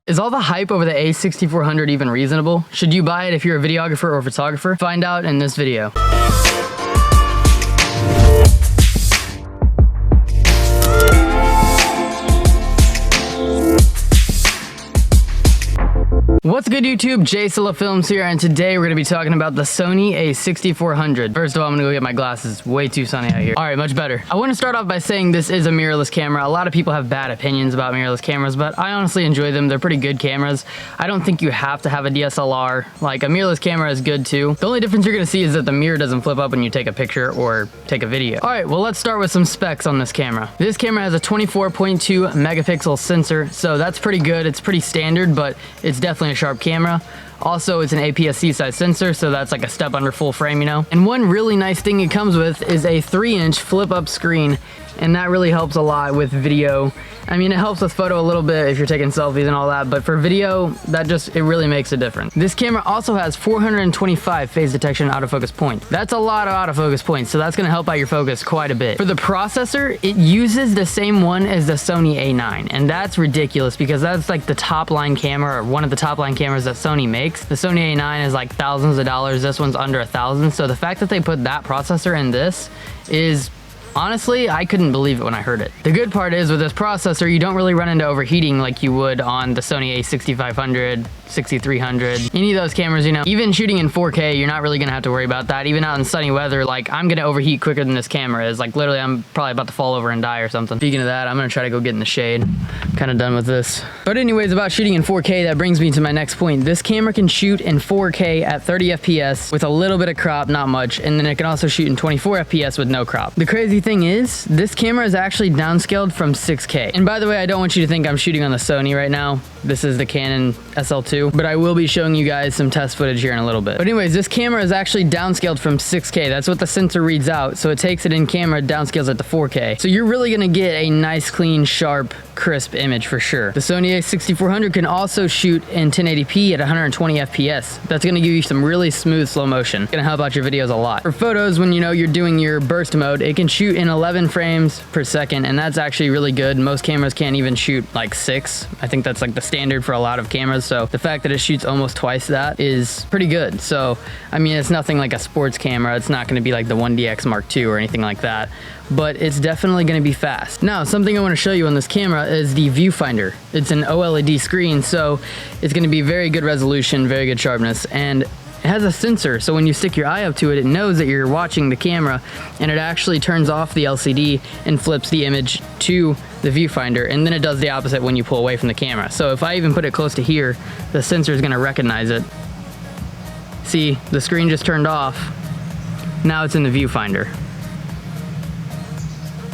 Is all the hype over the A6400 even reasonable? Should you buy it if you're a videographer or a photographer? Find out in this video. What's good, YouTube? JSoloFilms here, and today we're going to be talking about the Sony A6400. First of all, I'm going to go get my glasses. Way too sunny out here. All right, much better. I want to start off by saying this is a mirrorless camera. A lot of people have bad opinions about mirrorless cameras, but I honestly enjoy them. They're pretty good cameras. I don't think you have to have a DSLR. Like, a mirrorless camera is good too. The only difference you're going to see is that the mirror doesn't flip up when you take a picture or take a video. All right, well, let's start with some specs on this camera. This camera has a 24.2 megapixel sensor, so that's pretty good. It's pretty standard, but it's definitely a sharp camera. Also, it's an APS-C size sensor, so that's like a step under full frame, you know? And one really nice thing it comes with is a 3-inch flip-up screen, and that really helps a lot with video. I mean, it helps with photo a little bit if you're taking selfies and all that, but for video, it really makes a difference. This camera also has 425 phase detection autofocus points. That's a lot of autofocus points, so that's gonna help out your focus quite a bit. For the processor, it uses the same one as the Sony A9, and that's ridiculous because that's like the top line camera, or one of the top line cameras that Sony makes. The Sony A9 is like thousands of dollars, this one's under $1,000, so the fact that they put that processor in this is, honestly, I couldn't believe it when I heard it. The good part is with this processor, you don't really run into overheating like you would on the Sony A6500, 6300, any of those cameras, you know. Even shooting in 4K, you're not really gonna have to worry about that. Even out in sunny weather, like, I'm gonna overheat quicker than this camera is. Like, literally, I'm probably about to fall over and die or something. Speaking of that, I'm gonna try to go get in the shade. I'm kind of done with this. But anyways, about shooting in 4K, that brings me to my next point. This camera can shoot in 4K at 30 FPS with a little bit of crop, not much, and then it can also shoot in 24 FPS with no crop. The crazy thing is, this camera is actually downscaled from 6K. And by the way, I don't want you to think I'm shooting on the Sony right now. This is the Canon SL2, but I will be showing you guys some test footage here in a little bit. But anyways, this camera is actually downscaled from 6K. That's what the sensor reads out. So it takes it in camera, downscales it to 4K. So you're really gonna get a nice, clean, sharp, crisp image for sure. The Sony A6400 can also shoot in 1080p at 120 FPS. That's gonna give you some really smooth slow motion. It's gonna help out your videos a lot. For photos, when you know you're doing your burst mode, it can shoot in 11 frames per second, and that's actually really good. Most cameras can't even shoot like 6. I think that's like the standard for a lot of cameras, so the fact that it shoots almost twice that is pretty good. So, I mean, it's nothing like a sports camera. It's not gonna be like the 1DX Mark II or anything like that, but it's definitely gonna be fast. Now, something I wanna show you on this camera is the viewfinder. It's an OLED screen, so it's gonna be very good resolution, very good sharpness, and it has a sensor, so when you stick your eye up to it, it knows that you're watching the camera, and it actually turns off the LCD and flips the image to the viewfinder, and then it does the opposite when you pull away from the camera. So if I even put it close to here, the sensor is gonna recognize it. See, the screen just turned off. Now it's in the viewfinder.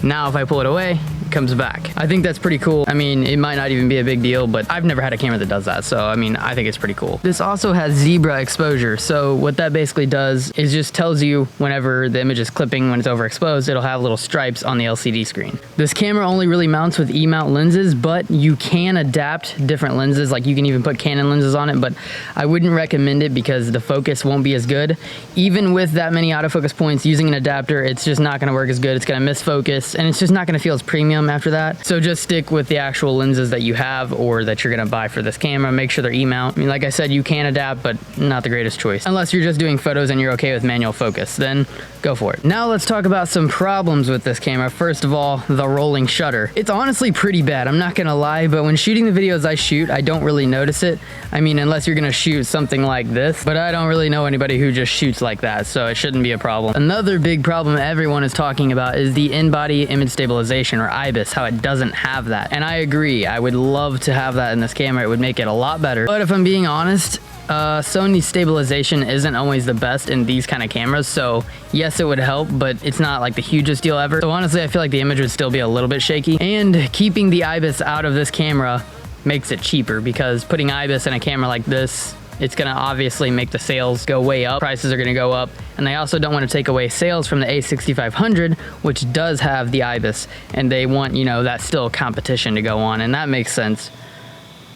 Now if I pull it away, it comes back. I think that's pretty cool. I mean, it might not even be a big deal, but I've never had a camera that does that, so I mean, I think it's pretty cool. This also has zebra exposure, so what that basically does is just tells you whenever the image is clipping, when it's overexposed, it'll have little stripes on the LCD screen. This camera only really mounts with E-mount lenses, but you can adapt different lenses, like you can even put Canon lenses on it, but I wouldn't recommend it because the focus won't be as good. Even with that many autofocus points, using an adapter, it's just not gonna work as good. It's gonna miss focus, and it's just not gonna feel as premium after that. So just stick with the actual lenses that you have or that you're gonna buy for this camera. Make sure they're E-mount. I mean, like I said, you can adapt, but not the greatest choice. Unless you're just doing photos and you're okay with manual focus, then go for it. Now let's talk about some problems with this camera. First of all, the rolling shutter. It's honestly pretty bad, I'm not gonna lie, but when shooting the videos I shoot, I don't really notice it. I mean, unless you're gonna shoot something like this, but I don't really know anybody who just shoots like that, so it shouldn't be a problem. Another big problem everyone is talking about is the in-body image stabilization, or IBIS, how it doesn't have that. And I agree, I would love to have that in this camera. It would make it a lot better. But if I'm being honest, Sony's stabilization isn't always the best in these kind of cameras, so yes, it would help, but it's not like the hugest deal ever. So honestly, I feel like the image would still be a little bit shaky. And keeping the IBIS out of this camera makes it cheaper, because putting IBIS in a camera like this, it's gonna obviously make the sales go way up. Prices are gonna go up. And they also don't want to take away sales from the A6500, which does have the IBIS. And they want, you know, that still competition to go on. And that makes sense.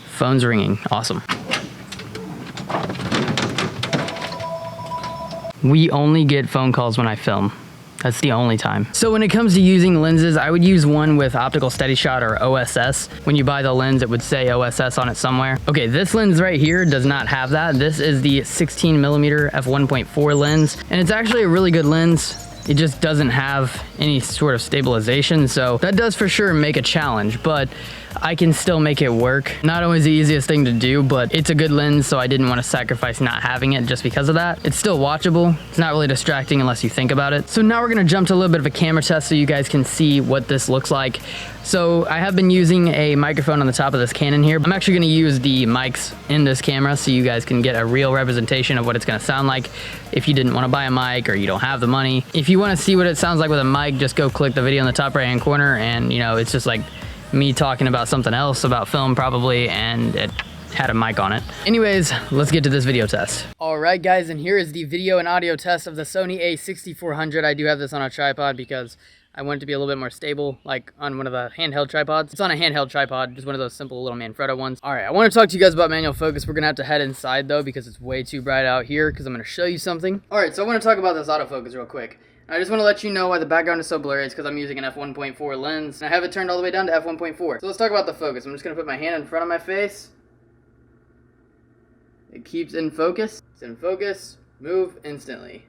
Phone's ringing. Awesome. We only get phone calls when I film. That's the only time. So when it comes to using lenses, I would use one with optical steady shot or OSS. When you buy the lens, it would say OSS on it somewhere. Okay, this lens right here does not have that. This is the 16mm f1.4 lens, and it's actually a really good lens. It just doesn't have any sort of stabilization, so that does for sure make a challenge, but I can still make it work. Not always the easiest thing to do, but it's a good lens, so I didn't want to sacrifice not having it just because of that. It's still watchable. It's not really distracting unless you think about it. So now we're gonna jump to a little bit of a camera test so you guys can see what this looks like. So I have been using a microphone on the top of this Canon here. I'm actually gonna use the mics in this camera so you guys can get a real representation of what it's gonna sound like if you didn't wanna buy a mic or you don't have the money. If you wanna see what it sounds like with a mic, just go click the video in the top right hand corner, and you know, it's just like me talking about something else, about film probably, and it had a mic on it. Anyways, let's get to this video test. All right guys, and here is the video and audio test of the Sony A6400. I do have this on a tripod because I want it to be a little bit more stable, like on one of the handheld tripods. It's on a handheld tripod, just one of those simple little Manfrotto ones. All right, I want to talk to you guys about manual focus. We're gonna have to head inside though because it's way too bright out here because I'm gonna show you something. All right, so I want to talk about this autofocus real quick. I just want to let you know why the background is so blurry. It's because I'm using an f1.4 lens, and I have it turned all the way down to f1.4. So let's talk about the focus. I'm just going to put my hand in front of my face. It keeps in focus. It's in focus. Move instantly.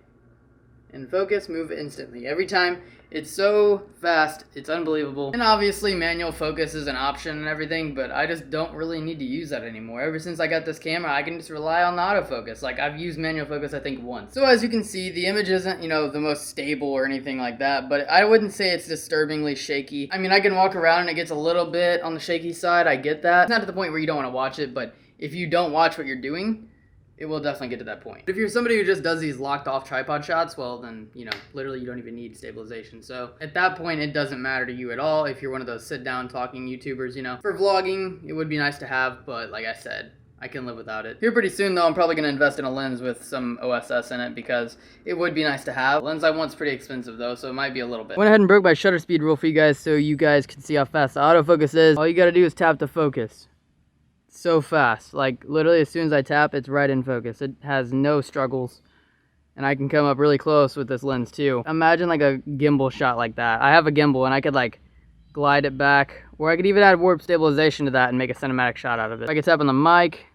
In focus, move instantly. Every time. It's so fast, it's unbelievable. And obviously manual focus is an option and everything, but I just don't really need to use that anymore. Ever since I got this camera, I can just rely on the autofocus. Like, I've used manual focus I think once. So as you can see, the image isn't, you know, the most stable or anything like that, but I wouldn't say it's disturbingly shaky. I mean, I can walk around and it gets a little bit on the shaky side, I get that. It's not to the point where you don't want to watch it, but if you don't watch what you're doing, it will definitely get to that point. If you're somebody who just does these locked off tripod shots, well then, you know, literally you don't even need stabilization. So at that point, it doesn't matter to you at all if you're one of those sit down talking YouTubers, you know. For vlogging, it would be nice to have, but like I said, I can live without it. Here pretty soon though, I'm probably gonna invest in a lens with some OSS in it because it would be nice to have. The lens I want's pretty expensive though, so it might be a little bit. Went ahead and broke my shutter speed rule for you guys so you guys can see how fast the autofocus is. All you gotta do is tap to focus. So fast, like literally as soon as I tap, it's right in focus. It has no struggles, and I can come up really close with this lens too. Imagine like a gimbal shot like that. I have a gimbal and I could like glide it back, or I could even add warp stabilization to that and make a cinematic shot out of it. I could tap on the mic,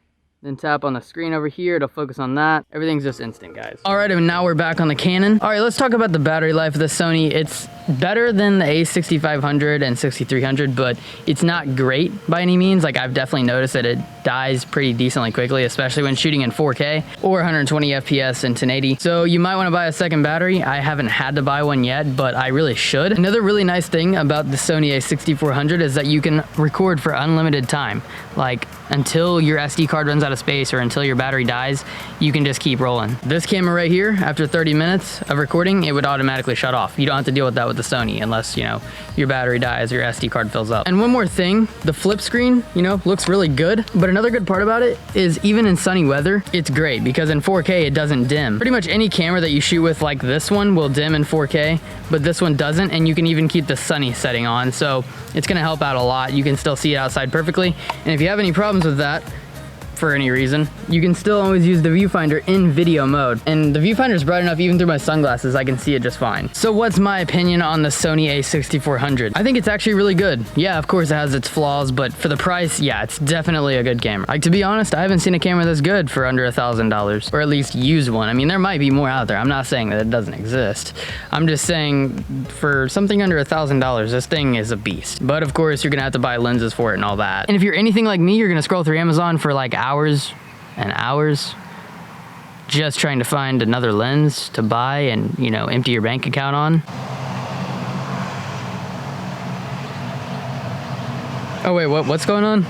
then tap on the screen over here to focus on that. Everything's just instant, guys. All right, and now we're back on the Canon. All right, let's talk about the battery life of the Sony. It's better than the A6500 and 6300, but it's not great by any means. Like, I've definitely noticed that it dies pretty decently quickly, especially when shooting in 4K or 120 FPS in 1080. So you might want to buy a second battery. I haven't had to buy one yet, but I really should. Another really nice thing about the Sony A6400 is that you can record for unlimited time. Like, until your SD card runs out of space or until your battery dies, you can just keep rolling. This camera right here, after 30 minutes of recording, it would automatically shut off. You don't have to deal with that with the Sony unless, you know, your battery dies or your SD card fills up. And one more thing, the flip screen, you know, looks really good, but another good part about it is even in sunny weather, it's great because in 4K it doesn't dim. Pretty much any camera that you shoot with like this one will dim in 4K, but this one doesn't, and you can even keep the sunny setting on, so it's gonna help out a lot. You can still see it outside perfectly, and if you have any problems with that, for any reason, you can still always use the viewfinder in video mode. And the viewfinder is bright enough even through my sunglasses, I can see it just fine. So what's my opinion on the Sony A6400? I think it's actually really good. Yeah, of course it has its flaws, but for the price, yeah, it's definitely a good camera. Like, to be honest, I haven't seen a camera that's good for under $1,000, or at least used one. I mean, there might be more out there. I'm not saying that it doesn't exist. I'm just saying for something under $1,000, this thing is a beast. But of course, you're gonna have to buy lenses for it and all that. And if you're anything like me, you're gonna scroll through Amazon for like hours and hours just trying to find another lens to buy and, you know, empty your bank account on. Oh wait, what's going on?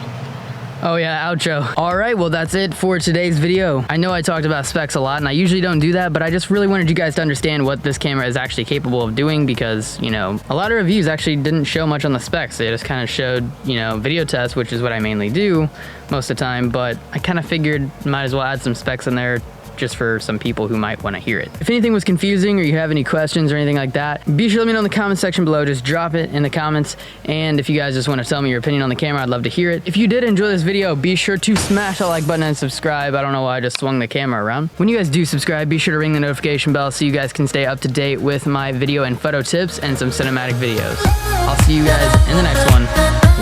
Oh yeah, outro. All right, well that's it for today's video. I know I talked about specs a lot and I usually don't do that, but I just really wanted you guys to understand what this camera is actually capable of doing because, you know, a lot of reviews actually didn't show much on the specs. They just kind of showed, you know, video tests, which is what I mainly do most of the time, but I kind of figured might as well add some specs in there just for some people who might want to hear it. If anything was confusing or you have any questions or anything like that, be sure to let me know in the comment section below. Just drop it in the comments. And if you guys just want to tell me your opinion on the camera, I'd love to hear it. If you did enjoy this video, be sure to smash that like button and subscribe. I don't know why I just swung the camera around. When you guys do subscribe, be sure to ring the notification bell so you guys can stay up to date with my video and photo tips and some cinematic videos. I'll see you guys in the next one.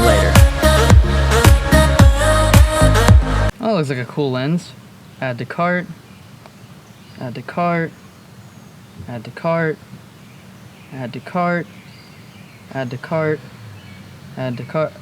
Later. Oh, looks like a cool lens. Add to cart. Add to cart. Add to cart. Add to cart. Add to cart. Add to cart.